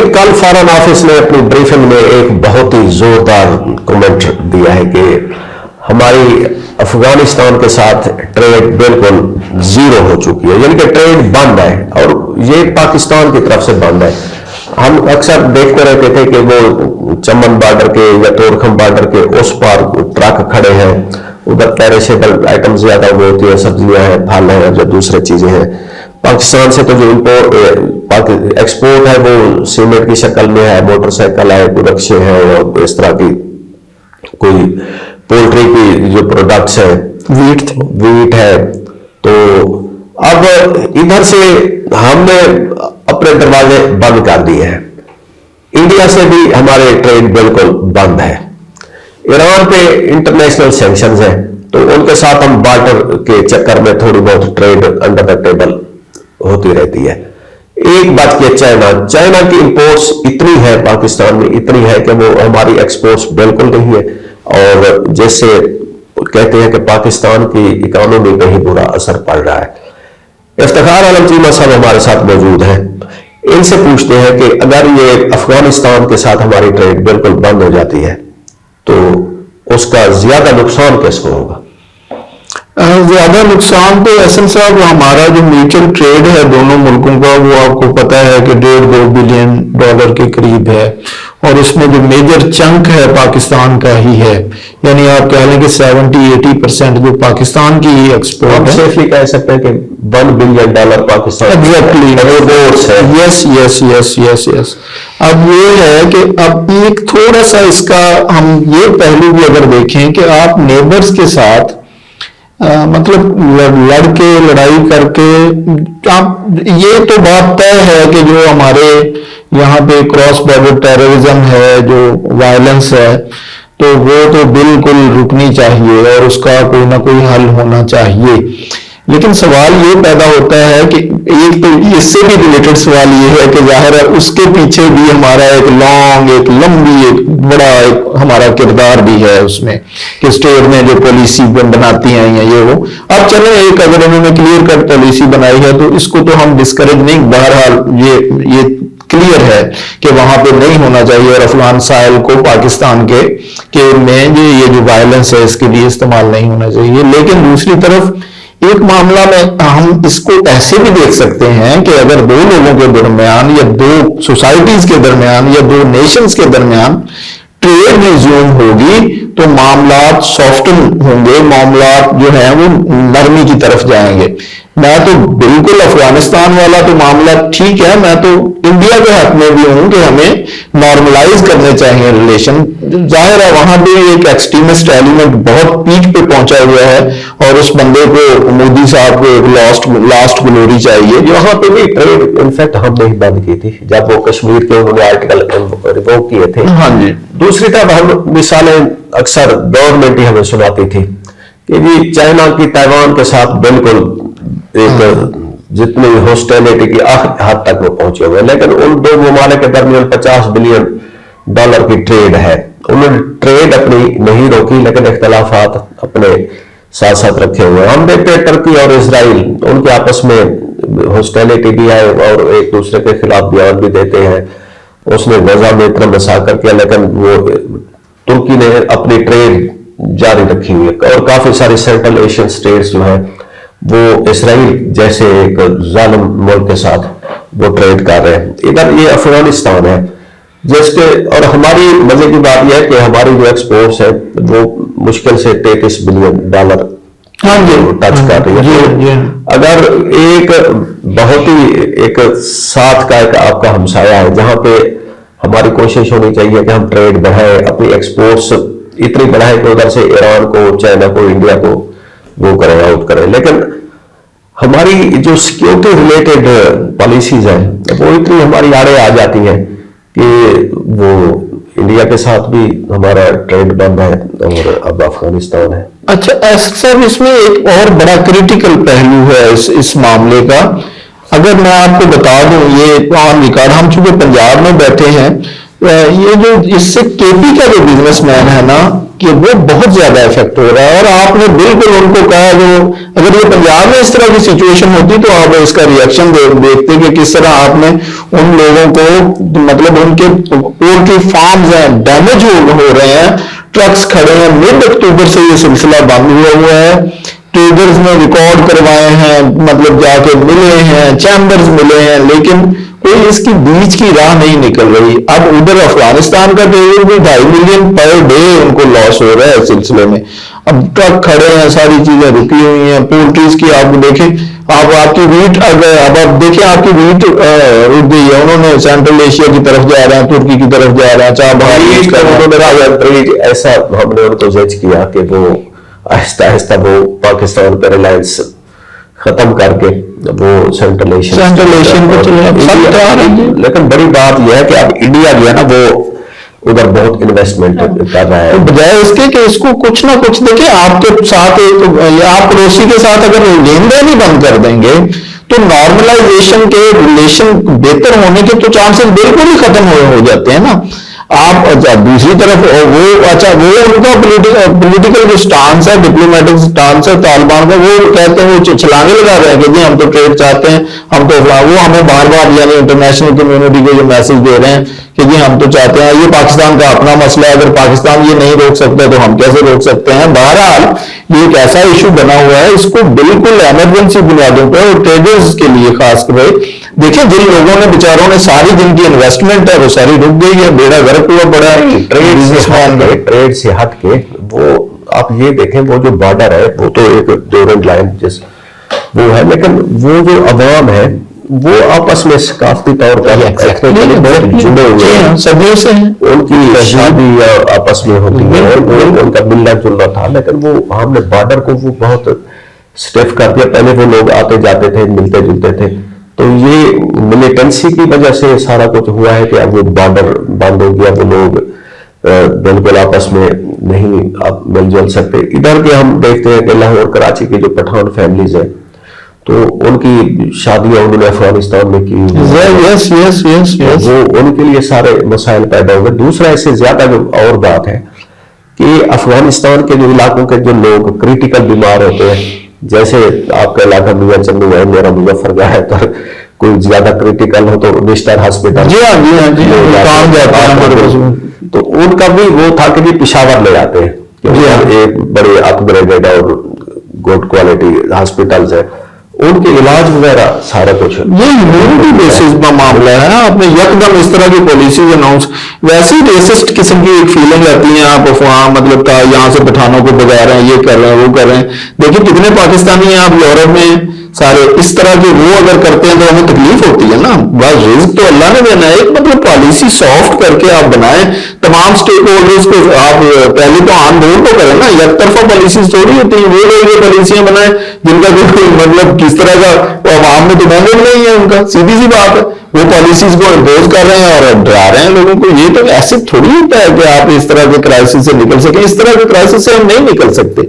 لیکن کل foreign office نے اپنی بریفنگ میں ایک بہت ہی زوردار کمنٹ دیا ہے کہ ہماری افغانستان کے ساتھ ٹریڈ بالکل زیرو ہو چکی ہے، یعنی کہ ٹریڈ بند ہے، اور یہ پاکستان کی طرف سے بند ہے۔ ہم اکثر دیکھتے رہتے تھے کہ وہ چمن بارڈر کے یا تورکھم بارڈر کے اس پار ٹرک کھڑے ہیں، ادھر پیریشیبل آئٹم زیادہ وہ ہوتی ہے، سبزیاں ہیں، پھل ہیں، جو دوسرے چیزیں ہیں۔ پاکستان سے تو جو ایکسپورٹ ہے وہ سیمنٹ کی شکل میں ہے، موٹر سائیکل ہے، رکشے ہیں، اور اس طرح کی کوئی پولٹری کی جو پروڈکٹس ہیں، ویٹ ہے۔ تو اب ادھر سے ہم نے اپنے دروازے بند کر دیے ہیں، انڈیا سے بھی ہمارے ٹریڈ بالکل بند ہے۔ ایران پہ انٹرنیشنل سینکشنز ہیں، تو ان کے ساتھ ہم بارٹر کے چکر میں تھوڑی بہت ٹریڈ انڈر دا ٹیبل ہوتی رہتی ہے۔ ایک بات کہ چائنا کی امپورٹس اتنی ہے پاکستان میں، اتنی ہے کہ وہ ہماری ایکسپورٹس بالکل نہیں ہے، اور جیسے کہتے ہیں کہ پاکستان کی اکانومی پہ ہی برا اثر پڑ رہا ہے۔ افتخار عالم چیمہ صاحب ہمارے ساتھ موجود ہیں، ان سے پوچھتے ہیں کہ اگر یہ افغانستان کے ساتھ ہماری ٹریڈ بالکل بند ہو جاتی ہے تو اس کا زیادہ نقصان کس کو ہوگا؟ زیادہ نقصان تو احسن صاحب ہمارا جو میوچل ٹریڈ ہے دونوں ملکوں کا، وہ آپ کو پتا ہے کہ $1.5-2 بلین کے قریب ہے، اور اس میں جو میجر چنک ہے پاکستان کا ہی ہے، یعنی آپ کہہ لیں کہ 70-80% جو پاکستان کی ہی ایکسپورٹ ہے۔ سیفلی کہہ سکتے ہیں کہ $1 بلین پاکستان یس۔ اب یہ ہے کہ اب ایک تھوڑا سا اس کا ہم یہ پہلو بھی اگر دیکھیں کہ آپ نیبرز کے ساتھ مطلب لڑ کے لڑائی کر کے، یہ تو بات طے ہے کہ جو ہمارے یہاں پہ کراس بارڈر ٹیررزم ہے، جو وائلنس ہے، تو وہ تو بالکل رکنی چاہیے اور اس کا کوئی نہ کوئی حل ہونا چاہیے۔ لیکن سوال یہ پیدا ہوتا ہے کہ ایک تو اس سے بھی ریلیٹڈ سوال یہ ہے کہ ظاہر ہے اس کے پیچھے بھی ہمارا ایک بڑا ہمارا کردار بھی ہے اس میں، کہ اسٹیٹ میں جو پالیسی بناتی ہیں یا یہ وہ، اب چلیں ایک اگر انہوں نے کلیئر کٹ پالیسی بنائی ہے تو اس کو تو ہم ڈسکریج نہیں، بہرحال یہ کلیئر ہے کہ وہاں پہ نہیں ہونا چاہیے، اور افغان ساحل کو پاکستان کے میں یہ جو وائلنس ہے اس کے لیے استعمال نہیں ہونا چاہیے۔ لیکن دوسری طرف ایک معاملہ میں ہم اس کو ایسے بھی دیکھ سکتے ہیں کہ اگر دو لوگوں کے درمیان یا دو سوسائٹیز کے درمیان یا دو نیشنز کے درمیان ٹریڈ ریزیوم ہوگی تو معاملات سافٹن ہوں گے، معاملات جو ہیں وہ نرمی کی طرف جائیں گے۔ میں تو بالکل افغانستان والا تو معاملہ ٹھیک ہے، میں تو انڈیا کے حق میں بھی ہوں کہ ہمیں نارملائز کرنے چاہیے ریلیشن۔ ظاہر ہے وہاں بھی ایک ایکسٹریمسٹ ایلیمنٹ بہت پیک پہ پہنچا ہوا ہے، اور اس بندے کو مودی صاحب کو ایک لاسٹ گلوری چاہیے۔ یہاں پہ بھی ٹریڈ انفیکٹ ہم نے ہی بند کی تھی جب وہ کشمیر کے انہوں نے آرٹیکل ریووک کیے تھے۔ ہاں جی۔ دوسری طرف ہم مثالیں اکثر گورنمنٹ ہی ہمیں سناتی تھی کہ جی چائنا کی تائیوان کے ساتھ بالکل ایک جتنی ہاسٹیلٹی کی آخری حد تک وہ پہنچے ہوئے، لیکن ان دو ممالک کے درمیان $50 بلین کی ٹریڈ ہے۔ انہوں نے ٹریڈ اپنی نہیں روکی، لیکن اختلافات اپنے ساتھ ساتھ رکھے ہوئے۔ ہم دیکھتے ہیں ترکی اور اسرائیل ان کے آپس میں ہاسٹیلٹی بھی ہے اور ایک دوسرے کے خلاف بیان بھی دیتے ہیں۔ اس نے غزہ میں اتنا مساکر کیا، لیکن وہ ترکی نے اپنی ٹریڈ جاری رکھی ہوئی ہے، اور کافی ساری سینٹرل ایشین سٹیٹس جو ہیں وہ اسرائیل جیسے ایک ظالم ملک کے ساتھ وہ ٹریڈ کر رہے ہیں۔ ادھر یہ افغانستان ہے جس کے، اور ہماری مزے کی بات یہ ہے کہ ہماری جو ایکسپورٹس ہے وہ مشکل سے $33 بلین ٹچ کر رہی ہے۔ اگر ایک بہت ہی ایک ساتھ کا ایک آپ کا ہمسایہ ہے جہاں پہ ہماری کوشش ہونی چاہیے کہ ہم ٹریڈ بڑھائیں، اپنی ایکسپورٹس اتنی بڑھائیں کہ ادھر سے ایران کو، چائنا کو، انڈیا کو وہ کریں، آؤٹ کریں، لیکن ہماری جو سیکیورٹی ریلیٹڈ پالیسیز ہیں وہ اتنی ہماری آڑے آ جاتی ہیں کہ وہ انڈیا کے ساتھ بھی ہمارا ٹریڈ بند ہے اور اب افغانستان ہے۔ اچھا سر، اس میں ایک اور بڑا کریٹیکل پہلو ہے اس معاملے کا، اگر میں آپ کو بتا دوں، یہ آن ریکارڈ، ہم چونکہ پنجاب میں بیٹھے ہیں یہ جو اس سے KP کا جو بزنس مین ہے نا کہ وہ بہت زیادہ افیکٹ ہو رہا ہے. اور آپ نے بالکل ان کو کہا جو اگر یہ پنجاب میں اس طرح کی سچویشن ہوتی تو آپ اس کا ریئیکشن دیکھتے کہ کس طرح آپ نے ان لوگوں کو مطلب ان کے پولٹری فارمز ہیں ڈیمیج ہو رہے ہیں, ٹرکس کھڑے ہیں, مڈ اکتوبر سے یہ سلسلہ بند ہوا ہے. ٹریڈرز نے ریکارڈ کروائے ہیں, مطلب جا کے ملے ہیں, چیمبرز ملے ہیں, لیکن کوئی اس کی بیچ کی راہ نہیں نکل رہی. اب ادھر افغانستان کا ٹریڈر بھی 2.5 ملین پر ڈے ان کو لاس ہو رہا ہے اس سلسلے میں. اب ٹرک کھڑے ہیں, ساری چیزیں رکی ہوئی ہیں. پولٹریز کی آپ دیکھیں, آپ کی ویٹ اب آپ دیکھیں آپ کی ویٹ رک گئی ہے. انہوں نے سینٹرل ایشیا کی طرف جا رہے ہیں, ترکی کی طرف جا رہے ہیں, چاہ باہر ایسا ہم نے ان کو جج کیا کہ وہ آہستہ آہستہ وہ پاکستان پہ ریلائنس ختم کر کے وہ سینٹرل ایشین کو چلے. لیکن بڑی بات یہ ہے کہ اب انڈیا جو ہے نا وہ ادھر بہت انویسٹمنٹ کر رہا ہے. بجائے اس کے کہ اس کو کچھ نہ کچھ دیکھیں آپ کے ساتھ یا آپ پڑوسی کے ساتھ اگر لین دین ہی بند کر دیں گے تو نارملائزیشن کے ریلیشن بہتر ہونے کے تو چانسز بالکل ہی ختم ہو جاتے ہیں نا. آپ دوسری طرف وہ ان کا پولیٹیکل جو سٹانس ہے, ڈپلومیٹک سٹانس ہے طالبان کا, وہ کہتے ہیں وہ چھلانگے لگا رہے ہیں کہ جی ہم تو ٹریڈ چاہتے ہیں, ہم تو وہ ہمیں بار بار یعنی انٹرنیشنل کمیونٹی کو یہ میسج دے رہے ہیں کہ جی ہم تو چاہتے ہیں. یہ پاکستان کا اپنا مسئلہ ہے, اگر پاکستان یہ نہیں روک سکتا تو ہم کیسے روک سکتے ہیں. بہرحال یہ ایک ایسا ایشو بنا ہوا ہے, اس کو بالکل ایمرجنسی بنیادوں پہ اور ٹریڈرز کے لیے خاص کر دیکھیں جن لوگوں نے بیچاروں نے ساری جن کی انویسٹمنٹ ہے وہ ساری رک گئی ہے, بیڑا غرق ہوا پڑا ہے. ٹریڈ سے ہٹ کے وہ آپ یہ دیکھیں وہ جو بارڈر ہے وہ تو ایک ڈیورنٹ لائن وہ ہے, لیکن وہ جو عوام ہے وہ آپس میں ثقافتی طور پر بہت جڑے ہوئے ہیں, صدیوں سے ہیں. ان کی شادی آپس میں ہوتی ہے اور ان کا ملنا جلنا تھا, لیکن وہ ہم نے بارڈر کو وہ بہت اسٹیف کر دیا. پہلے وہ لوگ آتے جاتے تھے, ملتے جلتے تھے, تو یہ ملیٹنسی کی وجہ سے سارا کچھ ہوا ہے کہ اب وہ بارڈر بند ہو گیا, وہ لوگ بالکل آپس میں نہیں اب مل جل سکتے. ادھر کے ہم دیکھتے ہیں کہ لاہور کراچی کی جو پٹھان فیملیز ہیں تو ان کی شادیاں انہوں نے افغانستان میں کی, وہ ان کے لیے سارے مسائل پیدا ہو گئے. دوسرا اس سے زیادہ جو اور بات ہے کہ افغانستان کے جو علاقوں کے جو لوگ کریٹیکل بیمار ہوتے ہیں, جیسے آپ کا علاقہ میاں چندو ہے, میرا مظفر گاہ ہے, تو کوئی زیادہ کریٹیکل ہو تو نشتر ہاسپٹل تو ان کا بھی وہ تھا کہ پشاور لے جاتے ہیں, ایک بڑے اپ گریڈڈ اور گڈ کوالٹی ہاسپٹلز ہیں, ان کے علاج وغیرہ سارا کچھ یہ ہیومینٹی بیسس کا معاملہ ہے. آپ نے یکدم اس طرح کی پالیسیز اناؤنس, ویسے ہی ریسسٹ قسم کی ایک فیلنگ آتی ہے. آپ مطلب یہاں سے پٹھانوں کو بگا رہے ہیں, یہ کر رہے ہیں, وہ کر رہے ہیں. دیکھیں کتنے پاکستانی ہیں آپ یورپ میں سارے اس طرح کے وہ اگر کرتے ہیں تو ہمیں تکلیف ہوتی ہے نا. بس رزق تو اللہ نے دینا ہے, ایک مطلب پالیسی سافٹ کر کے آپ بنائیں. تمام اسٹیک ہولڈرز کو آپ پہلے تو آن بورڈ تو کریں نا, یک طرفہ پالیسیز تھوڑی ہوتی ہیں. وہ لوگ یہ پالیسیاں بنائیں جن کا کوئی مطلب کس طرح کا عوام میں تو مینڈیٹ نہیں ہے ان کا, سیدھی سی بات ہے. وہ پالیسیز کو امپوز کر رہے ہیں اور ڈرا رہے ہیں لوگوں کو. یہ تو ایسے تھوڑی ہوتا ہے کہ آپ اس طرح کے کرائسس سے نکل سکیں. اس طرح کے کرائسس سے ہم نہیں نکل سکتے,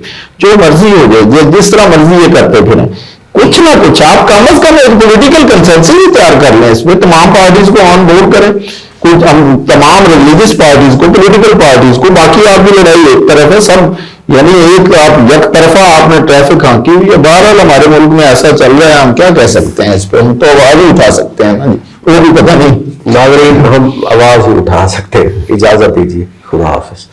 جو مرضی ہو جائے, جس طرح مرضی یہ کرتے پھریں. کچھ نہ کچھ آپ کم از کم ایک پولیٹیکل کنسنسس ہی تیار کر لیں, اس میں تمام پارٹیز کو آن بورڈ کریں, کچھ تمام ریلیجیس پارٹیز کو, پولیٹیکل پارٹیز کو. باقی آپ کی لڑائی ایک طرف ہے سب, یعنی ایک آپ یک طرفہ آپ نے ٹریفک ہانکی ہوئی ہے. بہرحال ہمارے ملک میں ایسا چل رہا ہے, ہم کیا کہہ سکتے ہیں اس پہ, ہم تو آواز ہی اٹھا سکتے ہیں نا جی, وہ بھی پتہ نہیں. ناظرین ہم آواز ہی اٹھا سکتے. اجازت دیجیے, خدا حافظ.